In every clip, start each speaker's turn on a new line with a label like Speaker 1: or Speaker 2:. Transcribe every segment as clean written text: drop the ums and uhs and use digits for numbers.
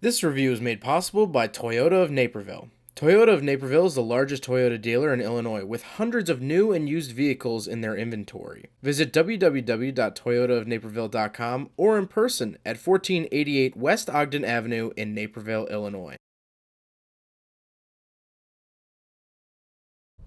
Speaker 1: This review is made possible by Toyota of Naperville. Toyota of Naperville is the largest Toyota dealer in Illinois with hundreds of new and used vehicles in their inventory. Visit www.toyotaofnaperville.com or in person at 1488 West Ogden Avenue in Naperville, Illinois.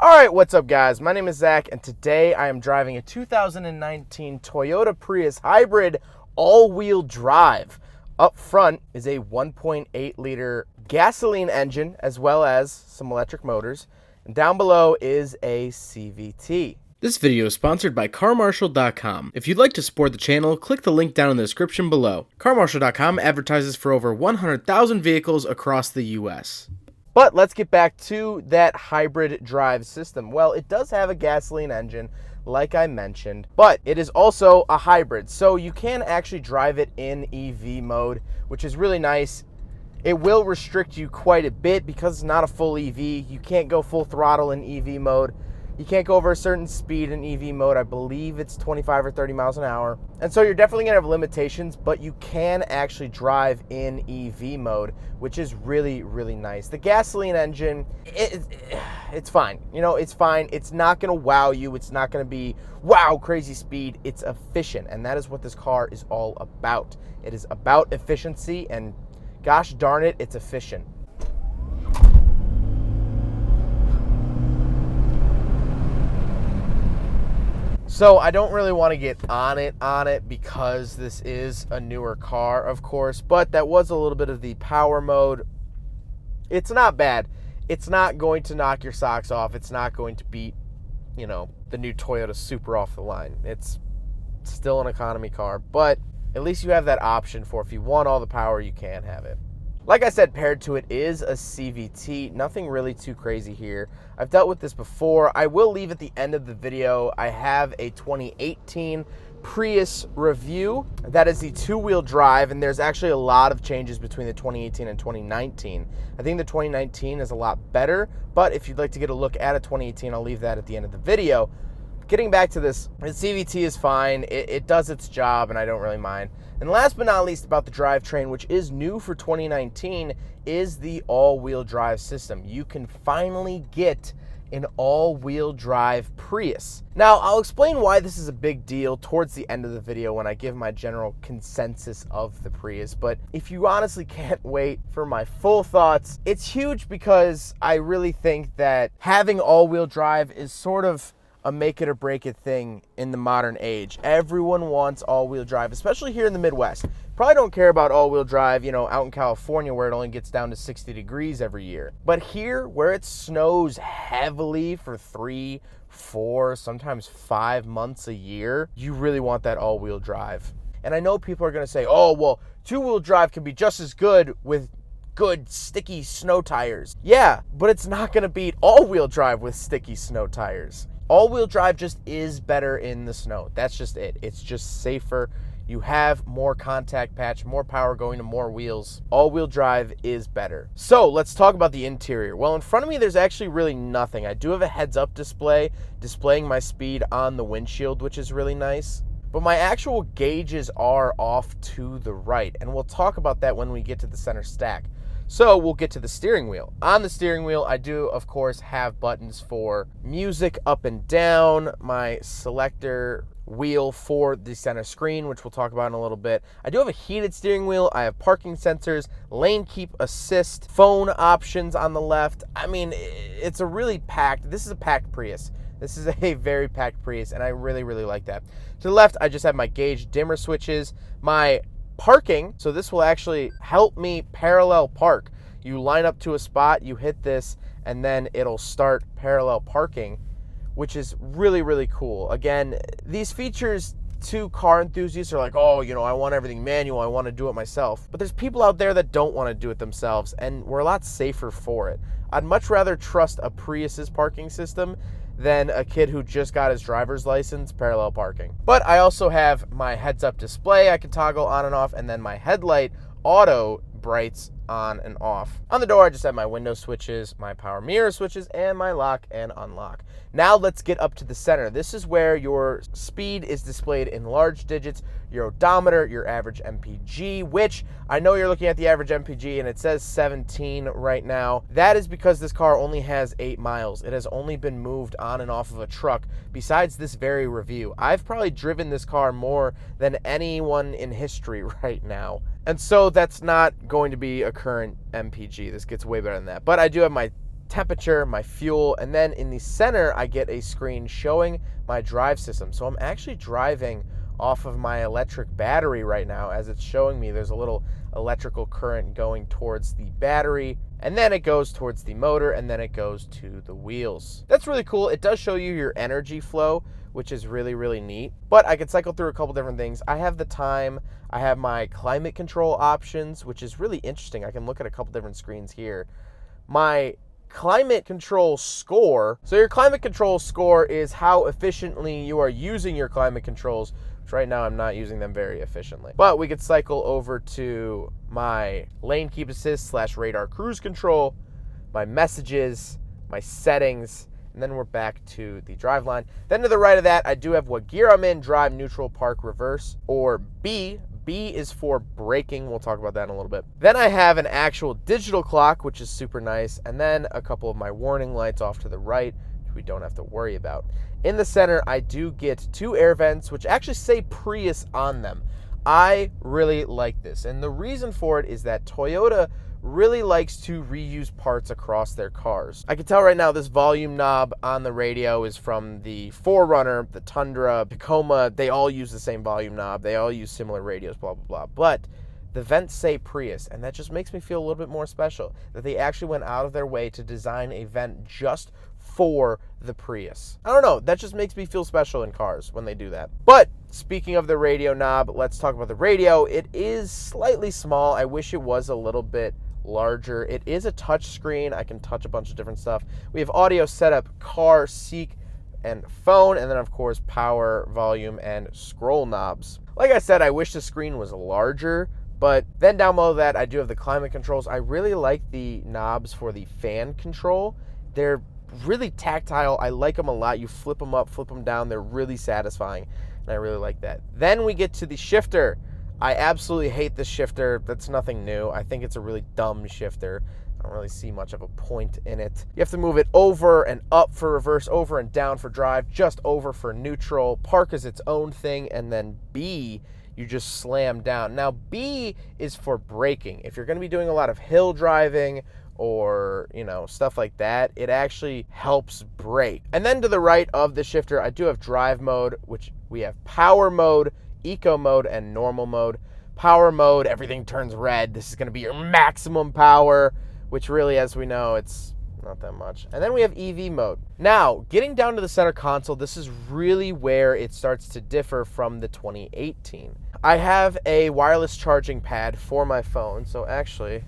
Speaker 1: Alright, what's up guys? My name is Zach and today I am driving a 2019 Toyota Prius Hybrid all-wheel drive. Up front is a 1.8 liter gasoline engine as well as some electric motors. And down below is a CVT. This video is sponsored by CarMarshal.com. If you'd like to support the channel, click the link down in the description below. CarMarshal.com advertises for over 100,000 vehicles across the US. But let's get back to that hybrid drive system. Well, it does have a gasoline engine, like I mentioned, but it is also a hybrid, so you can actually drive it in EV mode, which is really nice. It will restrict you quite a bit because it's not a full EV. You can't go full throttle in EV mode. You can't go over a certain speed in EV mode. I believe it's 25 or 30 miles an hour. And so you're definitely gonna have limitations, but you can actually drive in EV mode, which is really, really nice. The gasoline engine, it's fine. You know, it's fine. It's not gonna wow you. It's not gonna be, wow, crazy speed. It's efficient, and that is what this car is all about. It is about efficiency, and gosh darn it, it's efficient. So I don't really want to get on it because this is a newer car, of course, but that was a little bit of the power mode. It's not bad. It's not going to knock your socks off. It's not going to beat, you know, the new Toyota Supra off the line. It's still an economy car, but at least you have that option for if you want all the power, you can have it. Like I said, paired to it is a CVT. Nothing really too crazy here. I've dealt with this before. I will leave at the end of the video, I have a 2018 Prius review. That is the two-wheel drive, and there's actually a lot of changes between the 2018 and 2019. I think the 2019 is a lot better, but if you'd like to get a look at a 2018, I'll leave that at the end of the video. Getting back to this, the CVT is fine. It does its job, and I don't really mind. And last but not least about the drivetrain, which is new for 2019, is the all-wheel drive system. You can finally get an all-wheel drive Prius. Now, I'll explain why this is a big deal towards the end of the video when I give my general consensus of the Prius, but if you honestly can't wait for my full thoughts, it's huge because I really think that having all-wheel drive is sort of a make it or break it thing in the modern age. Everyone wants all-wheel drive, especially here in the Midwest. Probably don't care about all-wheel drive, you know, out in California where it only gets down to 60 degrees every year. But here, where it snows heavily for 3, 4, sometimes 5 months a year, you really want that all-wheel drive. And I know people are gonna say, oh, well, two-wheel drive can be just as good with good sticky snow tires. Yeah, but it's not gonna beat all-wheel drive with sticky snow tires. All-wheel drive just is better in the snow. That's just it. It's just safer. You have more contact patch, more power going to more wheels. All-wheel drive is better. So let's talk about the interior. Well, in front of me, there's actually really nothing. I do have a heads-up display displaying my speed on the windshield, which is really nice. But my actual gauges are off to the right, and we'll talk about that when we get to the center stack. So we'll get to the steering wheel. On the steering wheel, I do, of course, have buttons for music up and down, my selector wheel for the center screen, which we'll talk about in a little bit. I do have a heated steering wheel. I have parking sensors, lane keep assist, phone options on the left. I mean, it's a really packed, this is a packed Prius. This is a very packed Prius, and I really, really like that. To the left, I just have my gauge dimmer switches, my parking, so this will actually help me parallel park. You line up to a spot, you hit this, and then it'll start parallel parking, which is really, really cool. Again, these features to car enthusiasts are like, oh, you know, I want everything manual, I want to do it myself. But there's people out there that don't want to do it themselves, and we're a lot safer for it. I'd much rather trust a Prius's parking system than a kid who just got his driver's license parallel parking. But I also have my heads-up display I can toggle on and off, and then my headlight auto brights on and off. On the door, I just have my window switches, my power mirror switches, and my lock and unlock. Now let's get up to the center. This is where your speed is displayed in large digits, your odometer, your average MPG, which I know you're looking at the average MPG and it says 17 right now. That is because this car only has 8 miles. It has only been moved on and off of a truck besides this very review. I've probably driven this car more than anyone in history right now. And so that's not going to be a current MPG. This gets way better than that. But I do have my temperature, my fuel, and then in the center, I get a screen showing my drive system. So I'm actually driving off of my electric battery right now as it's showing me there's a little electrical current going towards the battery, and then it goes towards the motor, and then it goes to the wheels. That's really cool. It does show you your energy flow, which is really, really neat. But I could cycle through a couple different things. I have the time. I have my climate control options, which is really interesting. I can look at a couple different screens here. My climate control score. So your climate control score is how efficiently you are using your climate controls, which right now I'm not using them very efficiently. But we could cycle over to my lane keep assist / radar cruise control, my messages, my settings, and then we're back to the drive line. Then to the right of that, I do have what gear I'm in: drive, neutral, park, reverse, or B. B is for braking. We'll talk about that in a little bit. Then I have an actual digital clock, which is super nice, and then a couple of my warning lights off to the right, which we don't have to worry about. In the center, I do get 2 air vents, which actually say Prius on them. I really like this, and the reason for it is that Toyota really likes to reuse parts across their cars. I can tell right now this volume knob on the radio is from the 4Runner, the Tundra, Tacoma. They all use the same volume knob. They all use similar radios, blah, blah, blah. But the vents say Prius, and that just makes me feel a little bit more special, that they actually went out of their way to design a vent just for the Prius. I don't know, that just makes me feel special in cars when they do that. But speaking of the radio knob, let's talk about the radio. It is slightly small. I wish it was a little bit larger. It is a touch screen. I can touch a bunch of different stuff. We have audio setup, car, seek, and phone, and then of course power, volume, and scroll knobs. Like I said, I wish the screen was larger, but then down below that, I do have the climate controls. I really like the knobs for the fan control. They're really tactile. I like them a lot. You flip them up, flip them down. They're really satisfying, and I really like that. Then we get to the shifter. I absolutely hate this shifter. That's nothing new. I think it's a really dumb shifter. I don't really see much of a point in it. You have to move it over and up for reverse, over and down for drive, just over for neutral. Park is its own thing, and then B, you just slam down. Now, B is for braking. If you're going to be doing a lot of hill driving or, stuff like that, it actually helps brake. And then to the right of the shifter, I do have drive mode, which we have power mode, eco mode, and normal mode. Power mode, everything turns red. This is going to be your maximum power, which really, as we know, it's not that much. And then we have EV mode. Now, getting down to the center console, this is really where it starts to differ from the 2018. I have a wireless charging pad for my phone. So actually,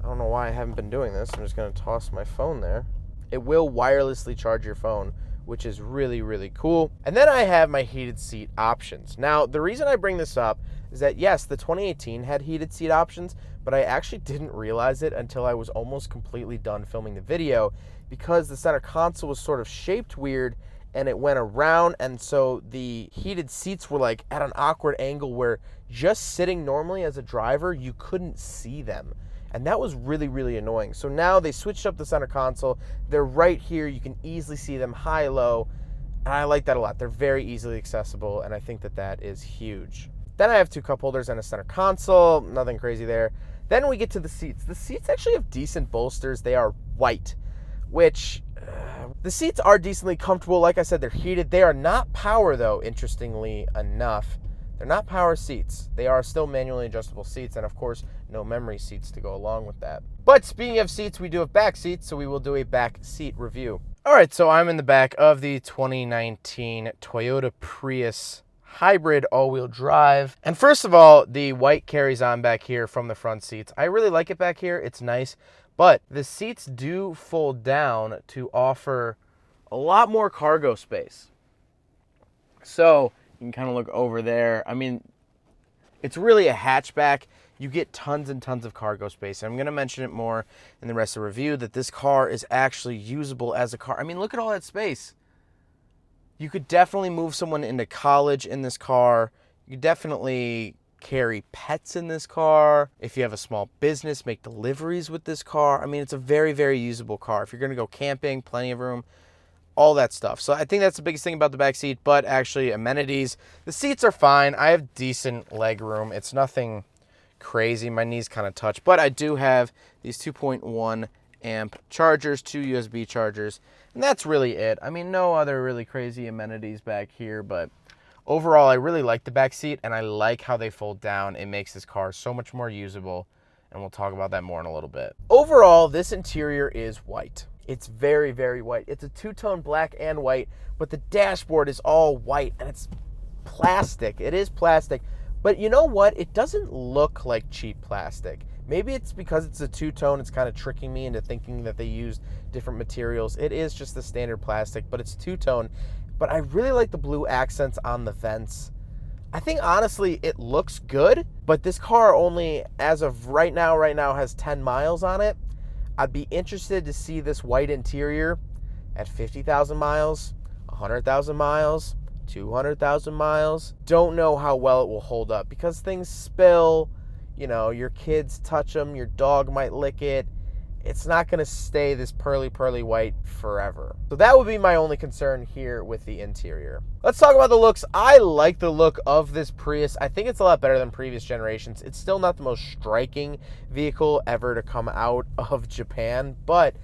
Speaker 1: I don't know why I haven't been doing this. I'm just going to toss my phone there. It will wirelessly charge your phone, which is really, really cool. And then I have my heated seat options. Now, the reason I bring this up is that, yes, the 2018 had heated seat options, but I actually didn't realize it until I was almost completely done filming the video, because the center console was sort of shaped weird and it went around, and so the heated seats were like at an awkward angle where just sitting normally as a driver, you couldn't see them. And that was really, really annoying. So now they switched up the center console. They're right here. You can easily see them high, low. And I like that a lot. They're very easily accessible, and I think that that is huge. Then I have 2 cup holders and a center console. Nothing crazy there. Then we get to the seats. The seats actually have decent bolsters. They are white, which the seats are decently comfortable. Like I said, they're heated. They are not power, though, interestingly enough. They're not power seats. They are still manually adjustable seats, and of course, no memory seats to go along with that. But speaking of seats, we do have back seats, so we will do a back seat review. All right, so I'm in the back of the 2019 Toyota Prius Hybrid all-wheel drive. And first of all, the white carries on back here from the front seats. I really like it back here. It's nice, but the seats do fold down to offer a lot more cargo space. So you can kind of look over there. I mean, it's really a hatchback. you get tons and tons of cargo space. I'm going to mention it more in the rest of the review, that this car is actually usable as a car. I mean, look at all that space. You could definitely move someone into college in this car. You could definitely carry pets in this car. If you have a small business, make deliveries with this car. I mean, it's a very, very usable car. If you're going to go camping, plenty of room, all that stuff. So I think that's the biggest thing about the back seat, but actually amenities. The seats are fine. I have decent leg room. It's nothing crazy. My knees kind of touch, but I do have these 2.1 amp chargers, 2 USB chargers, and that's really it. I mean, no other really crazy amenities back here, but overall, I really like the back seat, and I like how they fold down. It makes this car so much more usable, and we'll talk about that more in a little bit. Overall, this interior is white. It's very, very white. It's a two-tone black and white, but the dashboard is all white, and it's plastic. It is plastic, but you know what? It doesn't look like cheap plastic. Maybe it's because it's a two-tone, it's kind of tricking me into thinking that they used different materials. It is just the standard plastic, but it's two-tone. But I really like the blue accents on the vents. I think, honestly, it looks good, but this car only, as of right now, has 10 miles on it. I'd be interested to see this white interior at 50,000 miles, 100,000 miles, 200,000 miles. Don't know how well it will hold up because things spill. You know, your kids touch them, your dog might lick it. It's not going to stay this pearly white forever. So that would be my only concern here with the interior. Let's talk about the looks. I like the look of this Prius. I think it's a lot better than previous generations. It's still not the most striking vehicle ever to come out of Japan, but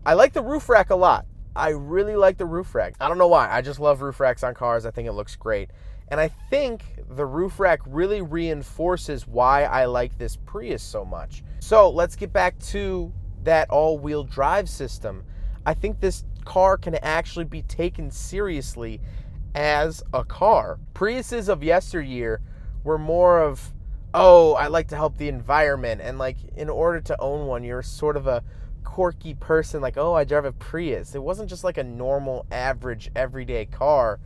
Speaker 1: I like the roof rack a lot. I really like the roof rack. I don't know why. I just love roof racks on cars. I think it looks great. And I think the roof rack really reinforces why I like this Prius so much. So let's get back to that all-wheel drive system. I think this car can actually be taken seriously as a car. Priuses of yesteryear were more of, oh, I like to help the environment, and like in order to own one, you're sort of a quirky person, like, oh, I drive a Prius. It wasn't just like a normal, average, everyday car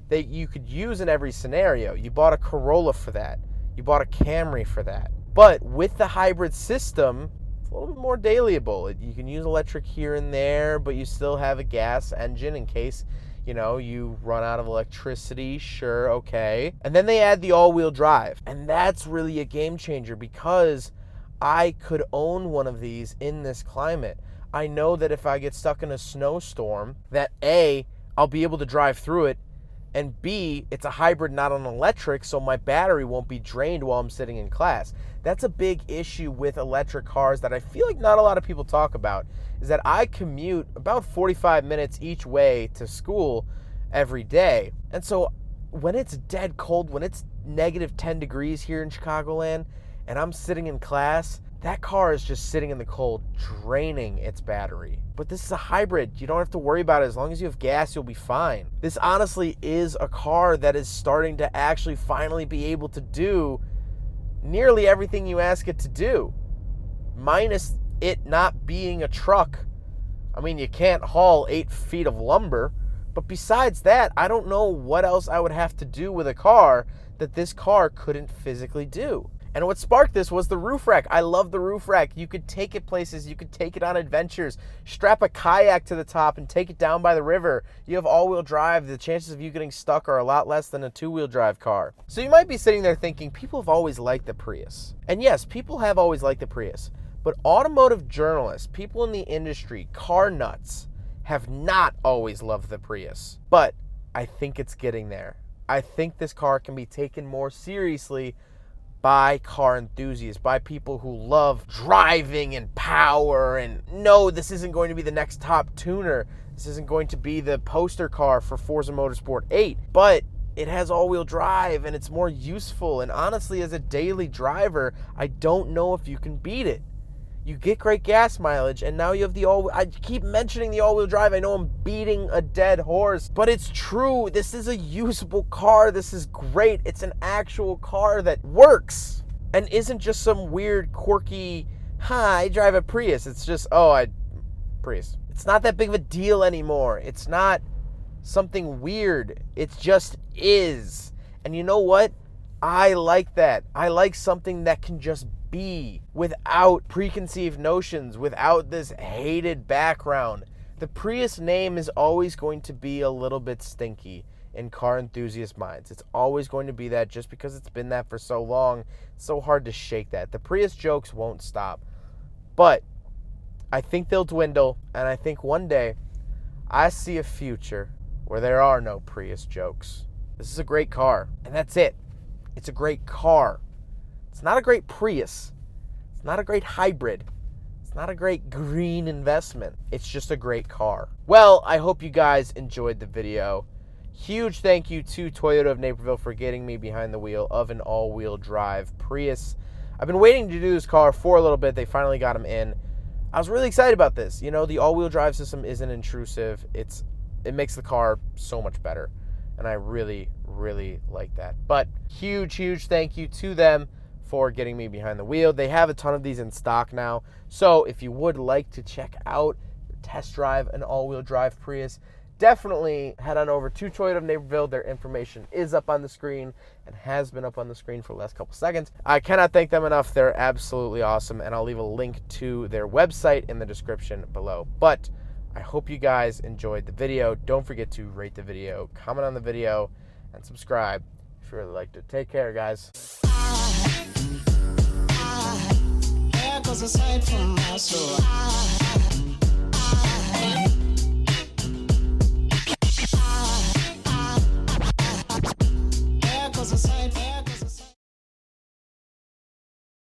Speaker 1: that you could use in every scenario. You bought a Corolla for that. You bought a Camry for that. But with the hybrid system, it's a little bit more dailyable. You can use electric here and there, but you still have a gas engine in case, you know, you run out of electricity. Sure, okay. And then they add the all-wheel drive. And that's really a game changer because I could own one of these in this climate. I know that if I get stuck in a snowstorm, that A, I'll be able to drive through it, and B, it's a hybrid, not an electric, so my battery won't be drained while I'm sitting in class. That's a big issue with electric cars that I feel like not a lot of people talk about, is that I commute about 45 minutes each way to school every day. And so when it's dead cold, when it's negative 10 degrees here in Chicagoland, and I'm sitting in class, that car is just sitting in the cold, draining its battery. But this is a hybrid. You don't have to worry about it. As long as you have gas, you'll be fine. This honestly is a car that is starting to actually finally be able to do nearly everything you ask it to do, minus it not being a truck. I mean, you can't haul 8 feet of lumber, but besides that, I don't know what else I would have to do with a car that this car couldn't physically do. And what sparked this was the roof rack. I love the roof rack. You could take it places. You could take it on adventures. Strap a kayak to the top and take it down by the river. You have all-wheel drive. The chances of you getting stuck are a lot less than a two-wheel drive car. So you might be sitting there thinking, people have always liked the Prius. And yes, people have always liked the Prius. But automotive journalists, people in the industry, car nuts, have not always loved the Prius. But I think it's getting there. I think this car can be taken more seriously by car enthusiasts, by people who love driving and power, and no, this isn't going to be the next top tuner. This isn't going to be the poster car for Forza Motorsport 8, but it has all-wheel drive and it's more useful. And honestly, as a daily driver, I don't know if you can beat it. You get great gas mileage, and now you have the I keep mentioning the all-wheel drive. I know I'm beating a dead horse, but it's true. This is a usable car. This is great. It's an actual car that works and isn't just some weird, quirky, I drive a Prius. It's just, Prius. It's not that big of a deal anymore. It's not something weird. It just is. And you know what? I like that. I like something that can just be without preconceived notions, without this hated background. The Prius name is always going to be a little bit stinky in car enthusiast minds. It's always going to be that just because it's been that for so long. It's so hard to shake that. The Prius jokes won't stop. But I think they'll dwindle, and I think one day I see a future where there are no Prius jokes. This is a great car, and that's it. It's a great car. It's not a great Prius. It's not a great hybrid. It's not a great green investment. It's just a great car. Well, I hope you guys enjoyed the video. Huge thank you to Toyota of Naperville for getting me behind the wheel of an all-wheel drive Prius. I've been waiting to do this car for a little bit. They finally got them in. I was really excited about this. You know, the all-wheel drive system isn't intrusive. It makes the car so much better, and I really, really like that. But huge, huge thank you to them for getting me behind the wheel. They have a ton of these in stock now, so if you would like to check out or test drive an all-wheel drive Prius, definitely head on over to Toyota of Naperville. Their information is up on the screen and has been up on the screen for the last couple seconds. I cannot thank them enough. They're absolutely awesome, and I'll leave a link to their website in the description below. But I hope you guys enjoyed the video. Don't forget to rate the video, comment on the video, and subscribe if you really liked it. Take care, guys. There goes a sight from my soul.